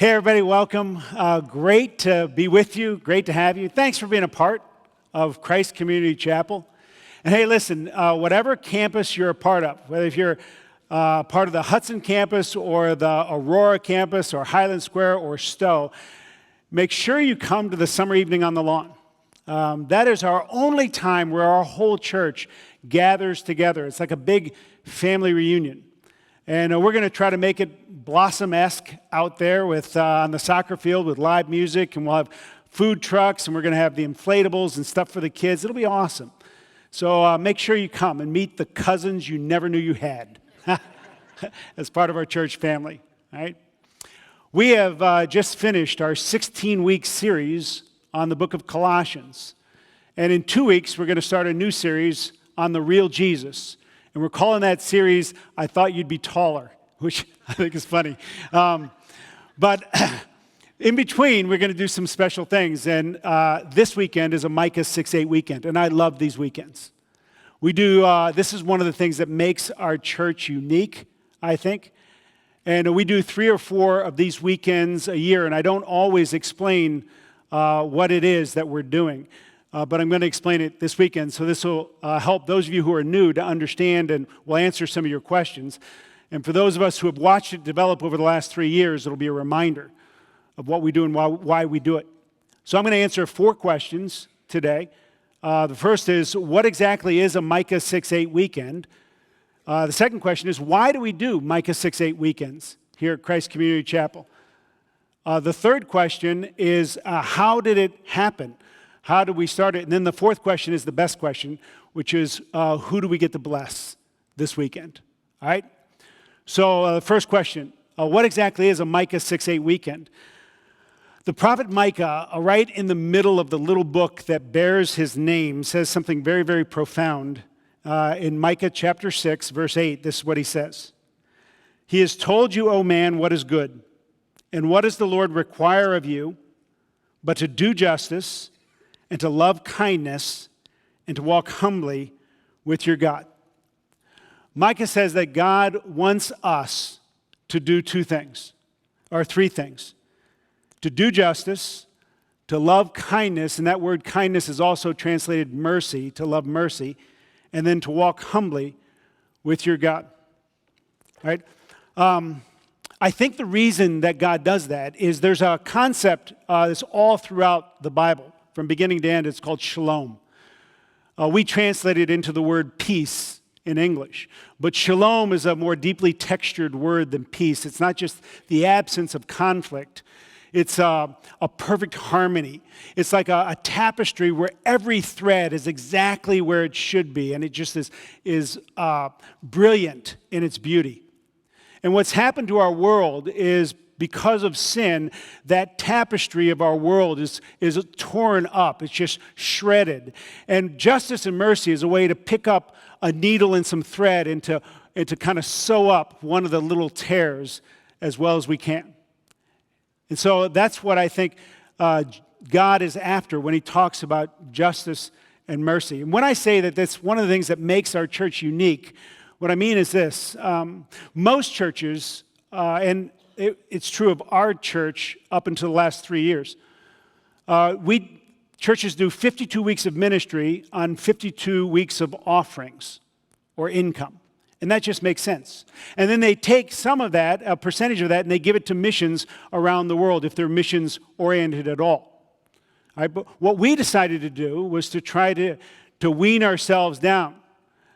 Hey, everybody, welcome. Great to be with you. Great to have you. Thanks for being a part of Christ Community Chapel. And hey, listen, whatever campus you're a part of, whether if you're part of the Hudson campus or the Aurora campus or Highland Square or Stowe, make sure you come to the summer evening on the lawn. That is our only time where our whole church gathers together. It's like a big family reunion. And we're going to try to make it Blossom-esque out there with on the soccer field with live music, and we'll have food trucks, and we're going to have the inflatables and stuff for the kids. It'll be awesome. So make sure you come and meet the cousins you never knew you had as part of our church family. All right? We have just finished our 16-week series on the book of Colossians. And in 2 weeks, we're going to start a new series on the real Jesus. And we're calling that series, I Thought You'd Be Taller, which I think is funny. But in between, we're going to do some special things. And this weekend is a Micah 6-8 weekend. And I love these weekends. We do, this is one of the things that makes our church unique, I think. And we do 3 or 4 of these weekends a year. And I don't always explain what it is that we're doing. But I'm going to explain it this weekend, so this will help those of you who are new to understand, and will answer some of your questions. And for those of us who have watched it develop over the last 3 years, it'll be a reminder of what we do and why we do it. So I'm going to answer 4 questions today. The first is, what exactly is a Micah 6-8 weekend? The second question is, why do we do Micah 6-8 weekends here at Christ Community Chapel? The third question is, how did it happen? How do we start it? And then the fourth question is the best question, which is, who do we get to bless this weekend? All right? So the first question, what exactly is a Micah 6-8 weekend? The prophet Micah, right in the middle of the little book that bears his name, says something very, very profound. In Micah chapter 6, verse 8, this is what he says. He has told you, O man, what is good, and what does the Lord require of you, but to do justice, and to love kindness, and to walk humbly with your God. Micah says that God wants us to do 2 things, or 3 things. To do justice, to love kindness, and that word kindness is also translated mercy, to love mercy, and then to walk humbly with your God. All right? I think the reason that God does that is there's a concept that's all throughout the Bible. From beginning to end, it's called shalom. We translate it into the word peace in English. But shalom is a more deeply textured word than peace. It's not just the absence of conflict. It's a perfect harmony. It's like a tapestry where every thread is exactly where it should be. And it just is brilliant in its beauty. And what's happened to our world is, because of sin, that tapestry of our world is torn up. It's just shredded. And justice and mercy is a way to pick up a needle and some thread and to kind of sew up one of the little tears as well as we can. And so that's what I think God is after when he talks about justice and mercy. And when I say that that's one of the things that makes our church unique, what I mean is this. Most churches, it's true of our church up until the last 3 years. Churches do 52 weeks of ministry on 52 weeks of offerings or income. And that just makes sense. And then they take some of that, a percentage of that, and they give it to missions around the world if they're missions oriented at all. All right, but what we decided to do was to try to wean ourselves down.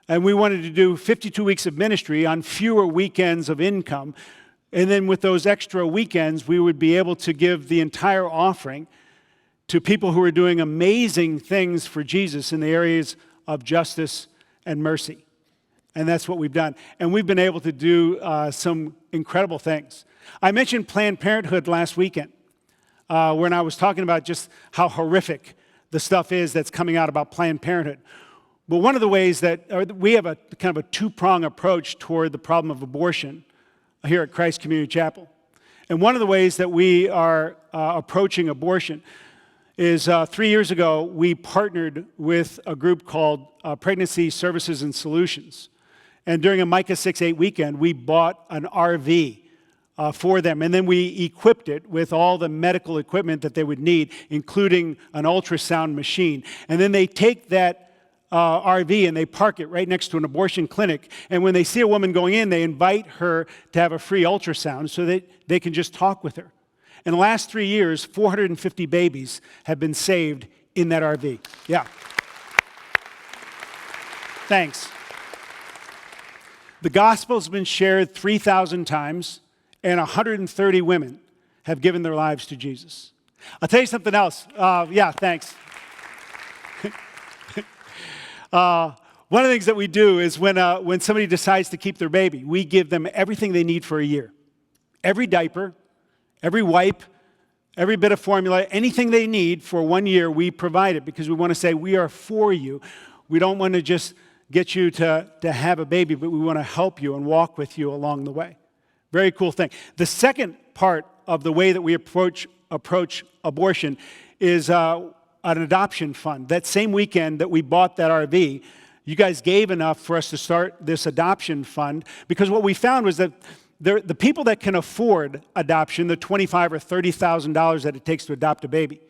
And we wanted to do 52 weeks of ministry on fewer weekends of income. And then with those extra weekends, we would be able to give the entire offering to people who are doing amazing things for Jesus in the areas of justice and mercy. And that's what we've done. And we've been able to do some incredible things. I mentioned Planned Parenthood last weekend when I was talking about just how horrific the stuff is that's coming out about Planned Parenthood. But one of the ways that we have a kind of a 2-prong approach toward the problem of abortion here at Christ Community Chapel. And one of the ways that we are approaching abortion is 3 years ago, we partnered with a group called Pregnancy Services and Solutions. And during a Micah 6-8 weekend, we bought an RV for them. And then we equipped it with all the medical equipment that they would need, including an ultrasound machine. And then they take that RV and they park it right next to an abortion clinic. And when they see a woman going in, they invite her to have a free ultrasound so that they can just talk with her. In the last 3 years, 450 babies have been saved in that RV. Yeah. Thanks. The gospel has been shared 3,000 times, and 130 women have given their lives to Jesus. I'll tell you something else. Yeah, thanks. One of the things that we do is when somebody decides to keep their baby, we give them everything they need for a year. Every diaper, every wipe, every bit of formula, anything they need for 1 year, we provide it because we want to say we are for you. We don't want to just get you to have a baby, but we want to help you and walk with you along the way. Very cool thing. The second part of the way that we approach abortion is an adoption fund. That same weekend that we bought that RV, you guys gave enough for us to start this adoption fund because what we found was that the people that can afford adoption, the $25,000 or $30,000 that it takes to adopt a baby,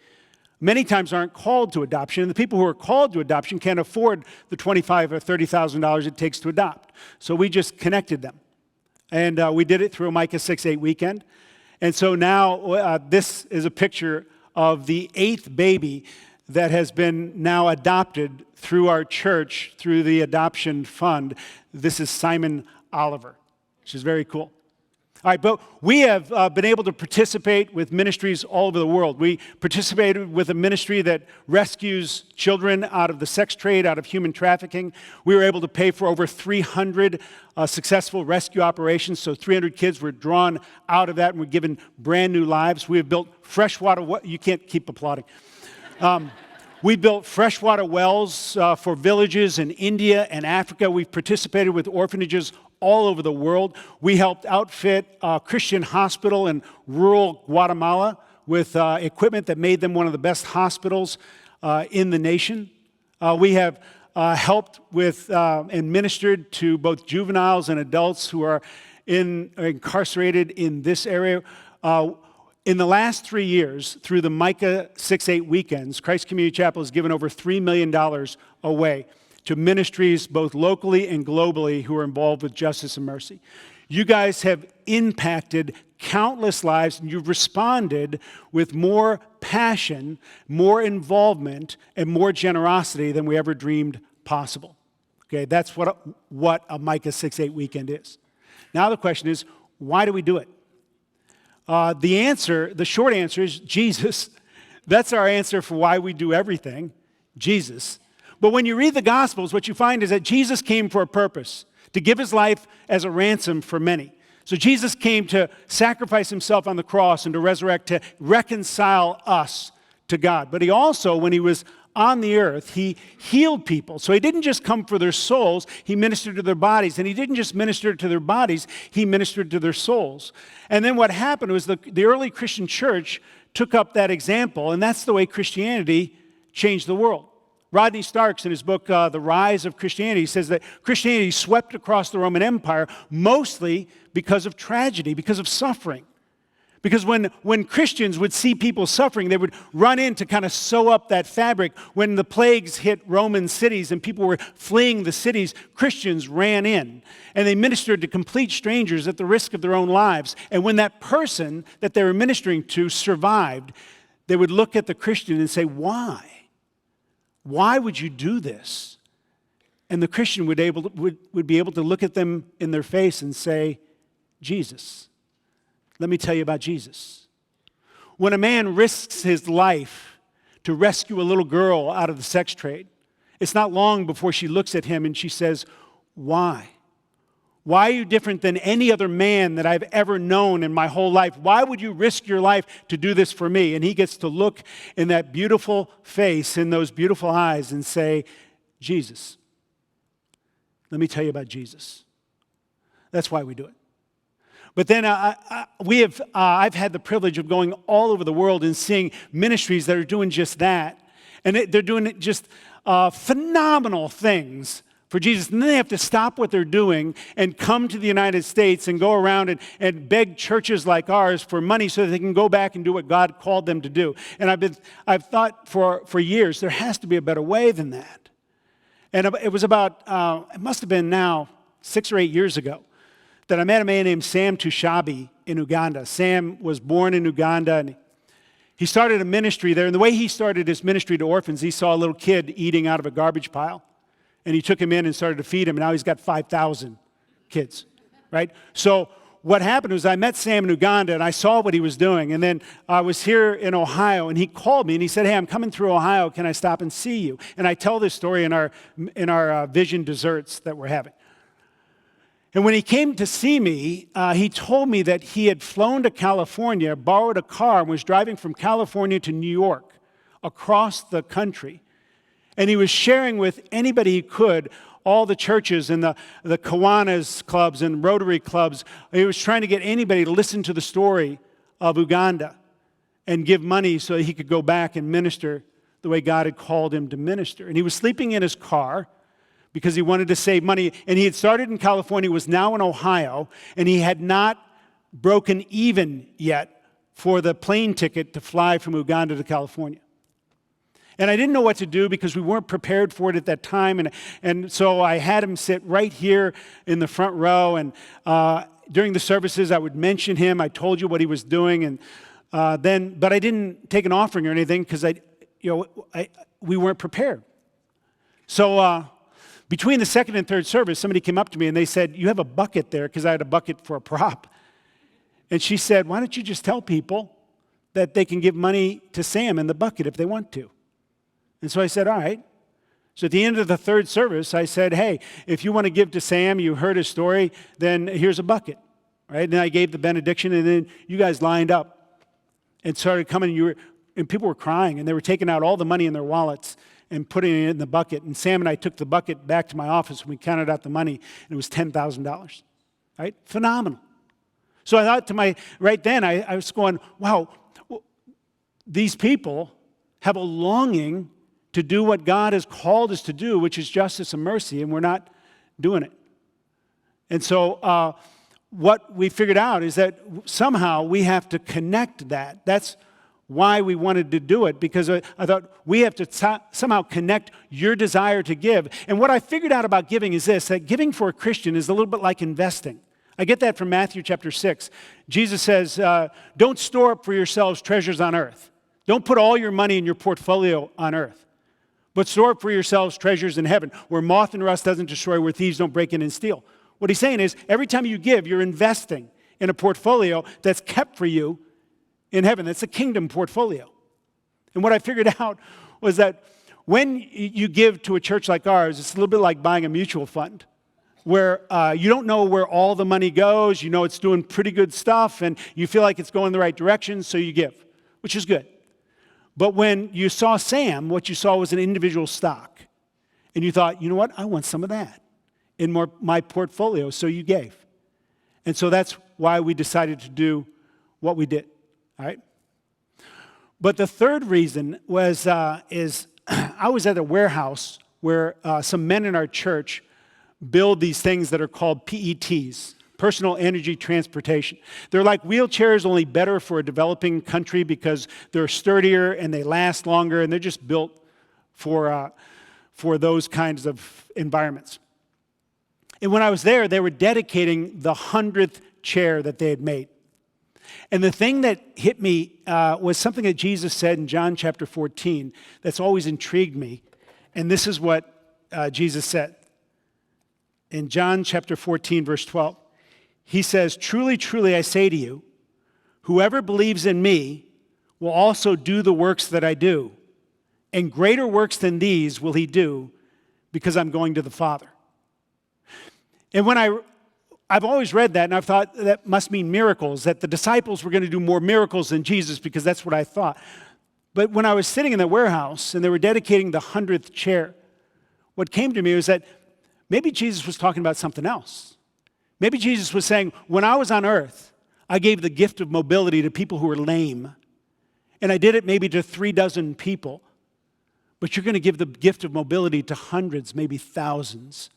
many times aren't called to adoption, and the people who are called to adoption can't afford the $25,000 or $30,000 it takes to adopt. So we just connected them. And we did it through a Micah 6:8 weekend. And so now this is a picture of the 8th baby that has been now adopted through our church, through the adoption fund. This is Simon Oliver, which is very cool. All right, but we have been able to participate with ministries all over the world. We participated with a ministry that rescues children out of the sex trade, out of human trafficking. We were able to pay for over 300 successful rescue operations, so 300 kids were drawn out of that and were given brand new lives. We have built freshwater, you can't keep applauding. We built freshwater wells for villages in India and Africa. We've participated with orphanages all over the world. We helped outfit a Christian hospital in rural Guatemala with equipment that made them one of the best hospitals in the nation. We have helped with and ministered to both juveniles and adults who are incarcerated in this area. In the last 3 years, through the Micah 6:8 weekends, Christ Community Chapel has given over $3 million away to ministries both locally and globally who are involved with justice and mercy. You guys have impacted countless lives, and you've responded with more passion, more involvement, and more generosity than we ever dreamed possible. Okay, that's what a Micah 6:8 weekend is. Now the question is, why do we do it? The short answer is Jesus. That's our answer for why we do everything, Jesus. But when you read the Gospels, what you find is that Jesus came for a purpose, to give his life as a ransom for many. So Jesus came to sacrifice himself on the cross and to resurrect, to reconcile us to God. But he also, when he was on the earth, he healed people. So he didn't just come for their souls, he ministered to their bodies. And he didn't just minister to their bodies, he ministered to their souls. And then what happened was the early Christian church took up that example, and that's the way Christianity changed the world. Rodney Starks, in his book, The Rise of Christianity, says that Christianity swept across the Roman Empire mostly because of tragedy, because of suffering. Because when Christians would see people suffering, they would run in to kind of sew up that fabric. When the plagues hit Roman cities and people were fleeing the cities, Christians ran in. And they ministered to complete strangers at the risk of their own lives. And when that person that they were ministering to survived, they would look at the Christian and say, why? Why would you do this? And the Christian would be able to look at them in their face and say, Jesus. Let me tell you about Jesus. When a man risks his life to rescue a little girl out of the sex trade, it's not long before she looks at him and she says, why? Why are you different than any other man that I've ever known in my whole life? Why would you risk your life to do this for me? And he gets to look in that beautiful face, in those beautiful eyes, and say, Jesus. Let me tell you about Jesus. That's why we do it. But then I've had the privilege of going all over the world and seeing ministries that are doing just that. And they're doing just phenomenal things for Jesus. And then they have to stop what they're doing and come to the United States and go around and beg churches like ours for money so that they can go back and do what God called them to do. And I've thought for years, there has to be a better way than that. And it was about, it must have been now 6 or 8 years ago, that I met a man named Sam Tushabi in Uganda. Sam was born in Uganda, and he started a ministry there. And the way he started his ministry to orphans, he saw a little kid eating out of a garbage pile, and he took him in and started to feed him, and now he's got 5,000 kids, right? So what happened was I met Sam in Uganda, and I saw what he was doing. And then I was here in Ohio, and he called me, and he said, hey, I'm coming through Ohio. Can I stop and see you? And I tell this story in our vision desserts that we're having. And when he came to see me, he told me that he had flown to California, borrowed a car, and was driving from California to New York across the country. And he was sharing with anybody he could, all the churches and the Kiwanis clubs and Rotary clubs. He was trying to get anybody to listen to the story of Uganda and give money so that he could go back and minister the way God had called him to minister. And he was sleeping in his car because he wanted to save money. And he had started in California, was now in Ohio, and he had not broken even yet for the plane ticket to fly from Uganda to California. And I didn't know what to do because we weren't prepared for it at that time. And so I had him sit right here in the front row. And during the services, I would mention him. I told you what he was doing. And but I didn't take an offering or anything because we weren't prepared. So between the second and third service, somebody came up to me and they said, you have a bucket there, because I had a bucket for a prop. And she said, why don't you just tell people that they can give money to Sam in the bucket if they want to? And so I said, all right. So at the end of the third service, I said, hey, if you want to give to Sam, you heard his story, then here's a bucket, right? And I gave the benediction, and then you guys lined up and started coming, and people were crying, and they were taking out all the money in their wallets and putting it in the bucket. And Sam and I took the bucket back to my office, and we counted out the money, and it was $10,000, right? Phenomenal. So I thought right then, I was going, wow, these people have a longing to do what God has called us to do, which is justice and mercy, and we're not doing it. And so what we figured out is that somehow we have to connect that. That's why we wanted to do it, because I thought we have to somehow connect your desire to give. And what I figured out about giving is this, that giving for a Christian is a little bit like investing. I get that from Matthew chapter 6. Jesus says, don't store up for yourselves treasures on earth. Don't put all your money in your portfolio on earth. But store up for yourselves treasures in heaven, where moth and rust doesn't destroy, where thieves don't break in and steal. What he's saying is, every time you give, you're investing in a portfolio that's kept for you in heaven. That's a kingdom portfolio. And what I figured out was that when you give to a church like ours, it's a little bit like buying a mutual fund, where you don't know where all the money goes. You know it's doing pretty good stuff, and you feel like it's going the right direction, so you give, which is good. But when you saw Sam, what you saw was an individual stock. And you thought, you know what, I want some of that in my portfolio, so you gave. And so that's why we decided to do what we did, all right? But the third reason was, I was at a warehouse where some men in our church build these things that are called PETs, personal energy transportation. They're like wheelchairs, only better for a developing country because they're sturdier and they last longer, and they're just built for those kinds of environments. And when I was there, they were dedicating the 100th chair that they had made. And the thing that hit me was something that Jesus said in John chapter 14 that's always intrigued me. And this is what Jesus said. In John chapter 14, verse 12, he says, truly, truly, I say to you, whoever believes in me will also do the works that I do. And greater works than these will he do, because I'm going to the Father. And when I've always read that, and I've thought that must mean miracles, that the disciples were going to do more miracles than Jesus, because that's what I thought. But when I was sitting in the warehouse and they were dedicating the 100th chair, what came to me was that maybe Jesus was talking about something else. Maybe Jesus was saying, when I was on earth, I gave the gift of mobility to people who were lame. And I did it maybe to 36 people. But you're going to give the gift of mobility to hundreds, maybe thousands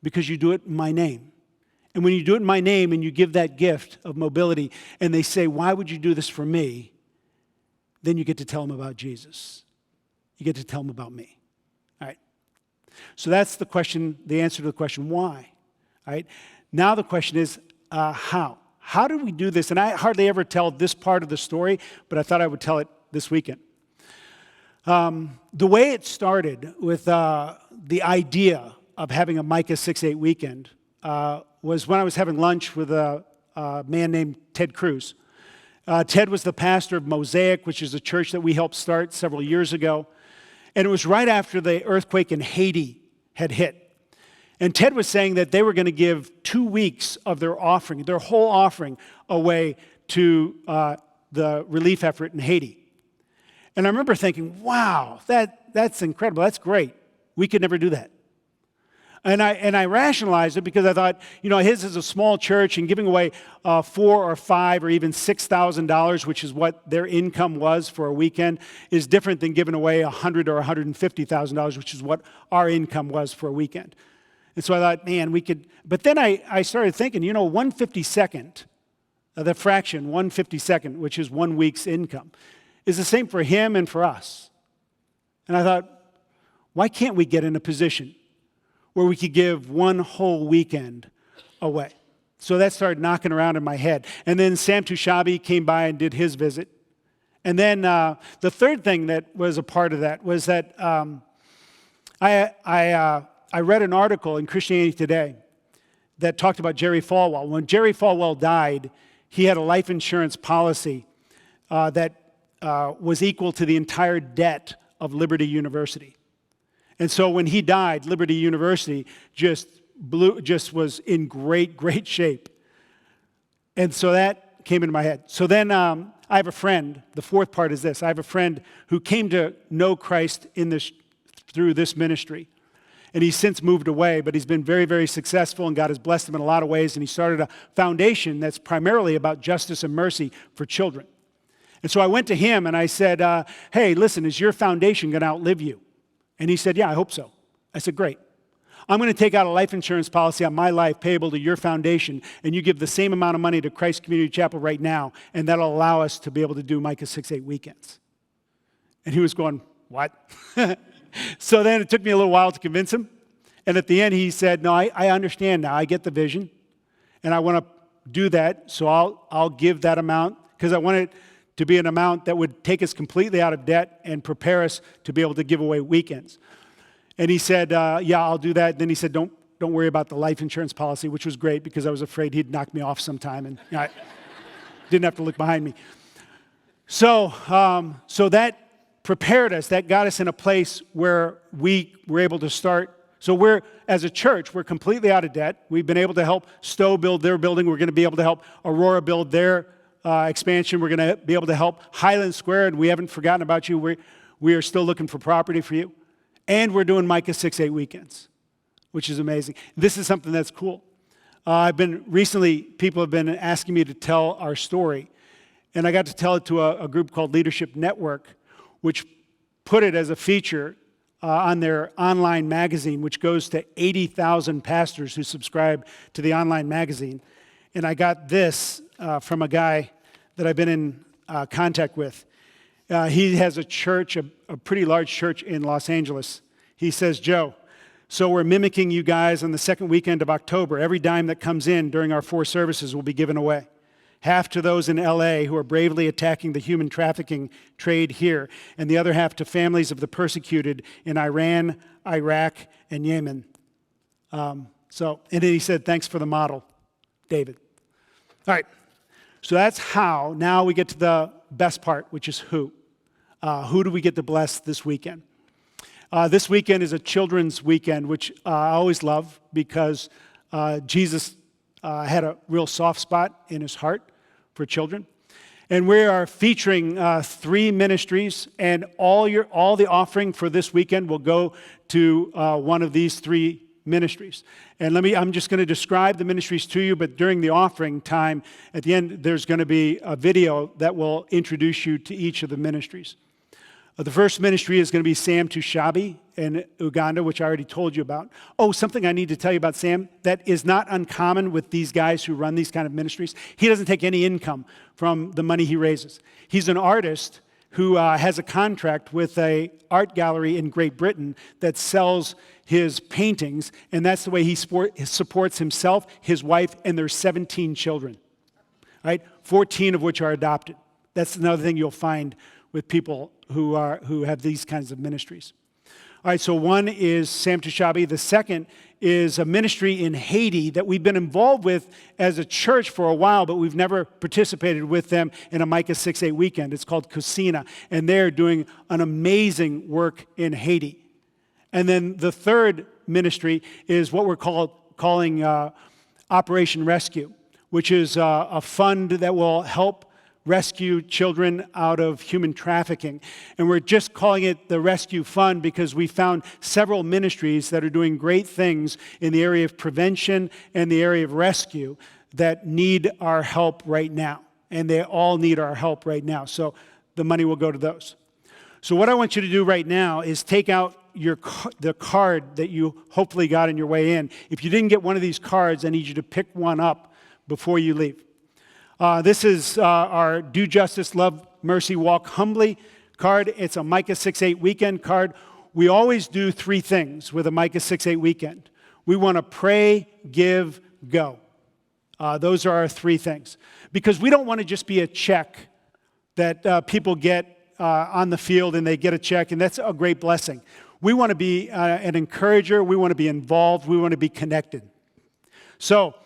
because you do it in my name. And when you do it in my name and you give that gift of mobility and they say, why would you do this for me? Then you get to tell them about Jesus. You get to tell them about me. All right. So that's the question, the answer to the question, why? All right. Now the question is, how? How do we do this? And I hardly ever tell this part of the story, but I thought I would tell it this weekend. The way it started with the idea of having a Micah 6:8 weekend was when I was having lunch with a man named Ted Cruz. Ted was the pastor of Mosaic, which is a church that we helped start several years ago. And it was right after the earthquake in Haiti had hit. And Ted was saying that they were going to give 2 weeks of their offering, their whole offering, away to the relief effort in Haiti. And I remember thinking, wow, that's incredible. That's great. We could never do that. And I rationalized it because I thought, his is a small church, and giving away $4,000 or $5,000 or even $6,000, which is what their income was for a weekend, is different than giving away $100,000 or $150,000, which is what our income was for a weekend. And so I thought, man, we could. But then I started thinking, 1/52nd, the fraction 1/52nd, which is 1 week's income, is the same for him and for us. And I thought, why can't we get in a position where we could give one whole weekend away? So that started knocking around in my head. And then Sam Tushabi came by and did his visit. And then the third thing that was a part of that was that I read an article in Christianity Today that talked about Jerry Falwell. When Jerry Falwell died, he had a life insurance policy that was equal to the entire debt of Liberty University. And so when he died, Liberty University just was in great shape. And so that came into my head. So then I have a friend. The fourth part is this. I have a friend who came to know Christ through this ministry. And he's since moved away, but he's been very, very successful, and God has blessed him in a lot of ways. And he started a foundation that's primarily about justice and mercy for children. And so I went to him and I said, hey, listen, is your foundation going to outlive you? And he said, yeah, I hope so. I said, great. I'm going to take out a life insurance policy on my life payable to your foundation, and you give the same amount of money to Christ Community Chapel right now, and that'll allow us to be able to do Micah 6:8 weekends. And he was going, what? So then it took me a little while to convince him. And at the end, he said, no, I understand now. I get the vision, and I want to do that, so I'll give that amount, because I want it to be an amount that would take us completely out of debt and prepare us to be able to give away weekends. And he said, yeah, I'll do that. Then he said, don't worry about the life insurance policy, which was great because I was afraid he'd knock me off sometime, and I didn't have to look behind me. So that prepared us. That got us in a place where we were able to start. So as a church, we're completely out of debt. We've been able to help Stowe build their building. We're going to be able to help Aurora build their expansion. We're going to be able to help Highland Square, and we haven't forgotten about you. We are still looking for property for you. And we're doing Micah 6:8 weekends, which is amazing. This is something that's cool. Recently, people have been asking me to tell our story, and I got to tell it to a group called Leadership Network, which put it as a feature on their online magazine, which goes to 80,000 pastors who subscribe to the online magazine. And I got this from a guy that I've been in contact with. He has a church, a pretty large church in Los Angeles. He says, Joe, so we're mimicking you guys on the second weekend of October. Every dime that comes in during our 4 services will be given away. Half to those in LA who are bravely attacking the human trafficking trade here, and the other half to families of the persecuted in Iran, Iraq, and Yemen. And then he said, thanks for the model, David. All right, so that's how. Now we get to the best part, which is who. Who do we get to bless this weekend? This weekend is a children's weekend, which I always love because Jesus had a real soft spot in his heart for children. And we are featuring 3 ministries, and all the offering for this weekend will go to one of these 3 ministries. And I'm just going to describe the ministries to you, but during the offering time, at the end, there's going to be a video that will introduce you to each of the ministries. The first ministry is going to be Sam Tushabi in Uganda, which I already told you about. Oh, something I need to tell you about Sam that is not uncommon with these guys who run these kind of ministries. He doesn't take any income from the money he raises. He's an artist who has a contract with an art gallery in Great Britain that sells his paintings, and that's the way he supports himself, his wife, and their 17 children, right? 14 of which are adopted. That's another thing you'll find with people who have these kinds of ministries. All right, so one is Sam Tushabi. The second is a ministry in Haiti that we've been involved with as a church for a while, but we've never participated with them in a Micah 6-8 weekend. It's called Kusina, and they're doing an amazing work in Haiti. And then the third ministry is what we're calling Operation Rescue, which is a fund that will help rescue children out of human trafficking. And we're just calling it the Rescue Fund because we found several ministries that are doing great things in the area of prevention and the area of rescue that need our help right now. And they all need our help right now. So the money will go to those. So what I want you to do right now is take out the card that you hopefully got on your way in. If you didn't get one of these cards, I need you to pick one up before you leave. This is our Do Justice, Love Mercy, Walk Humbly card. It's a Micah 6-8 weekend card. We always do three things with a Micah 6-8 weekend. We want to pray, give, go. Those are our three things. Because we don't want to just be a check that people get on the field and they get a check, and that's a great blessing. We want to be an encourager. We want to be involved. We want to be connected. So,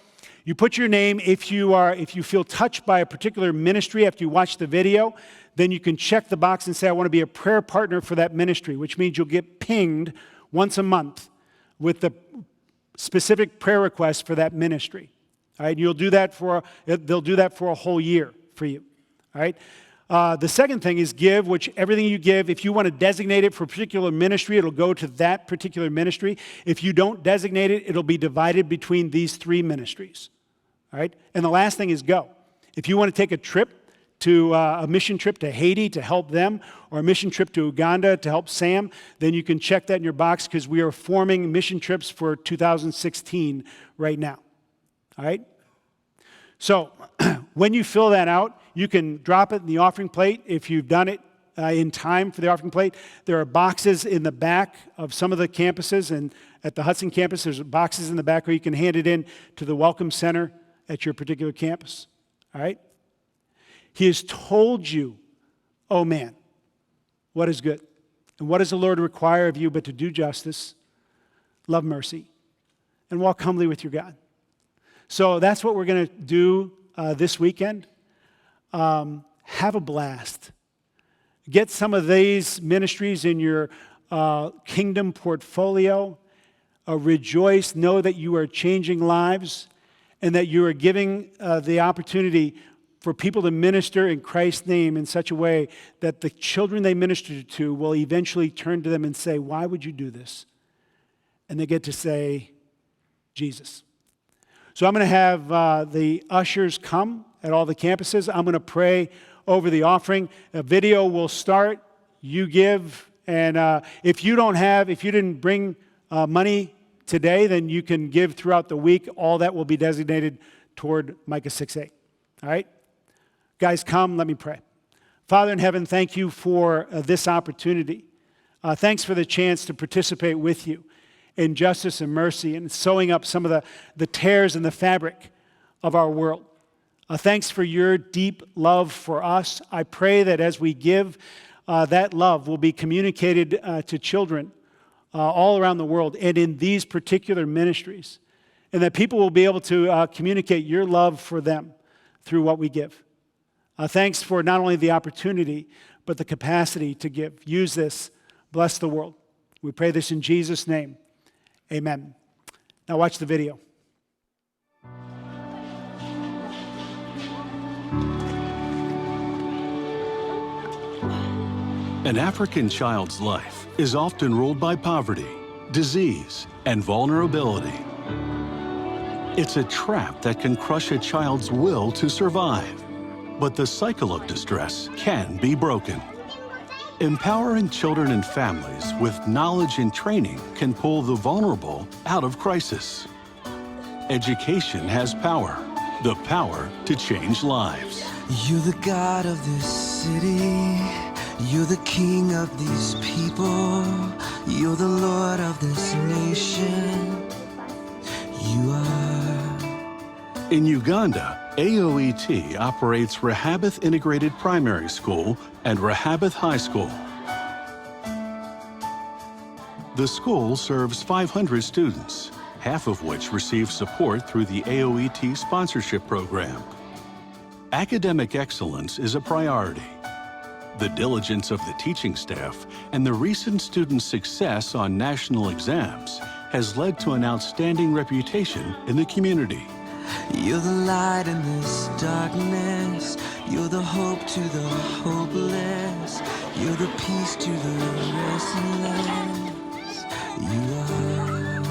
you put your name. If you feel touched by a particular ministry after you watch the video, then you can check the box and say, I want to be a prayer partner for that ministry, which means you'll get pinged once a month with the specific prayer request for that ministry. All right, they'll do that for a whole year for you. All right. The second thing is give, which everything you give, if you want to designate it for a particular ministry, it'll go to that particular ministry. If you don't designate it, it'll be divided between these three ministries. All right? And the last thing is go. If you want to take a trip to a mission trip to Haiti to help them, or a mission trip to Uganda to help Sam, then you can check that in your box because we are forming mission trips for 2016 right now. All right? So when you fill that out, you can drop it in the offering plate if you've done it in time for the offering plate. There are boxes in the back of some of the campuses, and at the Hudson campus, there's boxes in the back where you can hand it in to the Welcome Center at your particular campus. All right? He has told you, oh man, what is good? And what does the Lord require of you but to do justice, love mercy, and walk humbly with your God? So that's what we're going to do this weekend. Have a blast. Get some of these ministries in your kingdom portfolio. Rejoice. Know that you are changing lives and that you are giving the opportunity for people to minister in Christ's name in such a way that the children they minister to will eventually turn to them and say, why would you do this? And they get to say, Jesus. So I'm going to have the ushers come at all the campuses. I'm going to pray over the offering. A video will start. You give. And if you didn't bring money today, then you can give throughout the week. All that will be designated toward Micah 6:8. All right? Guys, come. Let me pray. Father in heaven, thank you for this opportunity. Thanks for the chance to participate with you in justice and mercy and sewing up some of the tears in the fabric of our world. Thanks for your deep love for us. I pray that as we give, that love will be communicated to children all around the world and in these particular ministries, and that people will be able to communicate your love for them through what we give. Thanks for not only the opportunity, but the capacity to give. Use this. Bless the world. We pray this in Jesus' name. Amen. Now watch the video. An African child's life is often ruled by poverty, disease, and vulnerability. It's a trap that can crush a child's will to survive. But the cycle of distress can be broken. Empowering children and families with knowledge and training can pull the vulnerable out of crisis. Education has power, the power to change lives. You're the God of this city. You're the King of these people. You're the Lord of this nation. You are. In Uganda, AOET operates Rehoboth Integrated Primary School and Rehoboth High School. The school serves 500 students, half of which receive support through the AOET sponsorship program. Academic excellence is a priority. The diligence of the teaching staff and the recent student success on national exams has led to an outstanding reputation in the community. You're the light in this darkness. You're the hope to the hopeless. You're the peace to the restless. You are.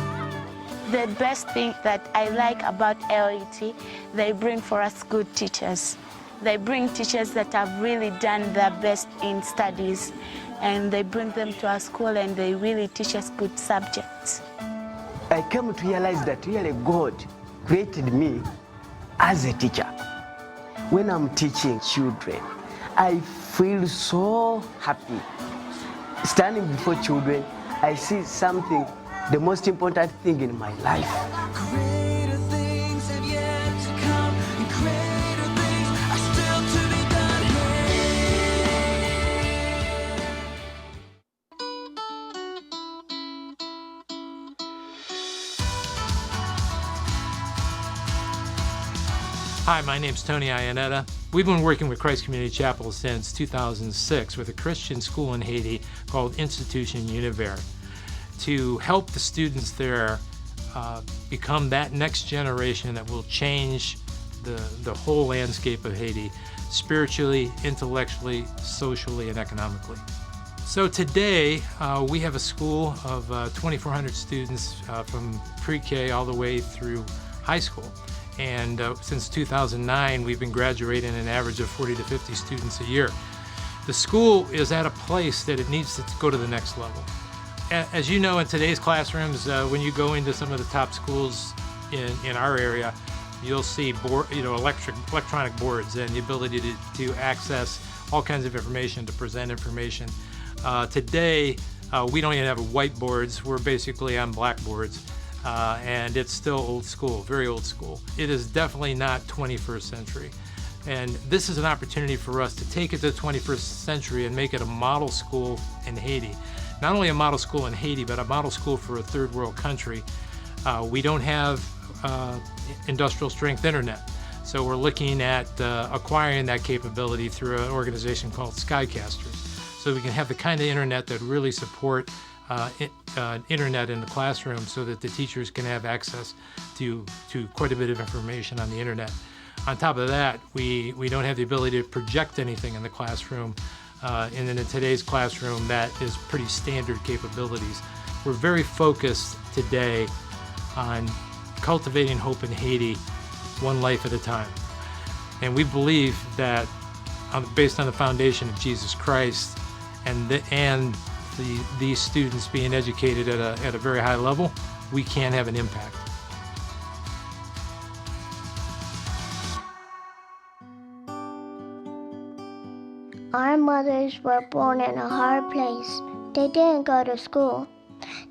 The best thing that I like about LET, they bring for us good teachers. They bring teachers that have really done their best in studies, and they bring them to our school and they really teach us good subjects. I came to realize that really God created me as a teacher. When I'm teaching children, I feel so happy. Standing before children, I see something, the most important thing in my life. Greater things have yet to come, and greater things are still to be done Hi, my name's Tony Iannetta. We've been working with Christ Community Chapel since 2006 with a Christian school in Haiti called Institution Univers to help the students there become that next generation that will change the whole landscape of Haiti, spiritually, intellectually, socially, and economically. So today, we have a school of 2,400 students from pre-K all the way through high school. And since 2009, we've been graduating an average of 40 to 50 students a year. The school is at a place that it needs to go to the next level. As you know, in today's classrooms, when you go into some of the top schools in our area, you'll see electronic boards and the ability to access all kinds of information, to present information. Today, we don't even have whiteboards. We're basically on blackboards. And it's still old school, very old school. It is definitely not 21st century. And this is an opportunity for us to take it to the 21st century and make it a model school in Haiti. Not only a model school in Haiti, but a model school for a third world country. We don't have industrial strength internet. So we're looking at acquiring that capability through an organization called Skycasters. So we can have the kind of internet that really support internet in the classroom so that the teachers can have access to quite a bit of information on the internet. On top of that, we don't have the ability to project anything in the classroom. And in today's classroom, that is pretty standard capabilities. We're very focused today on cultivating hope in Haiti, one life at a time. And we believe that based on the foundation of Jesus Christ and these students being educated at a very high level, we can have an impact. Our mothers were born in a hard place. They didn't go to school.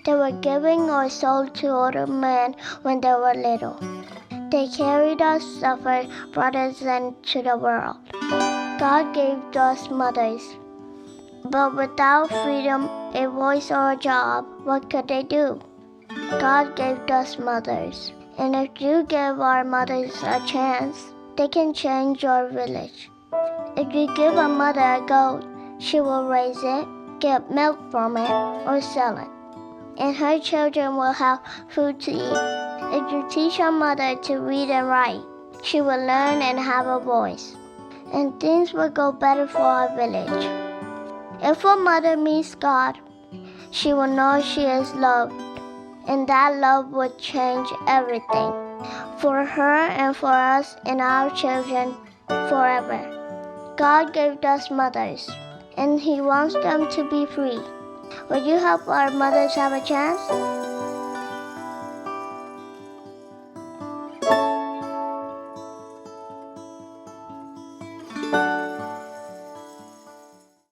They were giving our soul to other men when they were little. They carried us, suffered, brought us into the world. God gave us mothers. But without freedom, a voice, or a job, what could they do? God gave us mothers. And if you give our mothers a chance, they can change your village. If you give a mother a goat, she will raise it, get milk from it, or sell it. And her children will have food to eat. If you teach a mother to read and write, she will learn and have a voice. And things will go better for our village. If a mother meets God, she will know she is loved, and that love will change everything for her and for us and our children forever. God gave us mothers. and He wants them to be free. Would you help our mothers have a chance?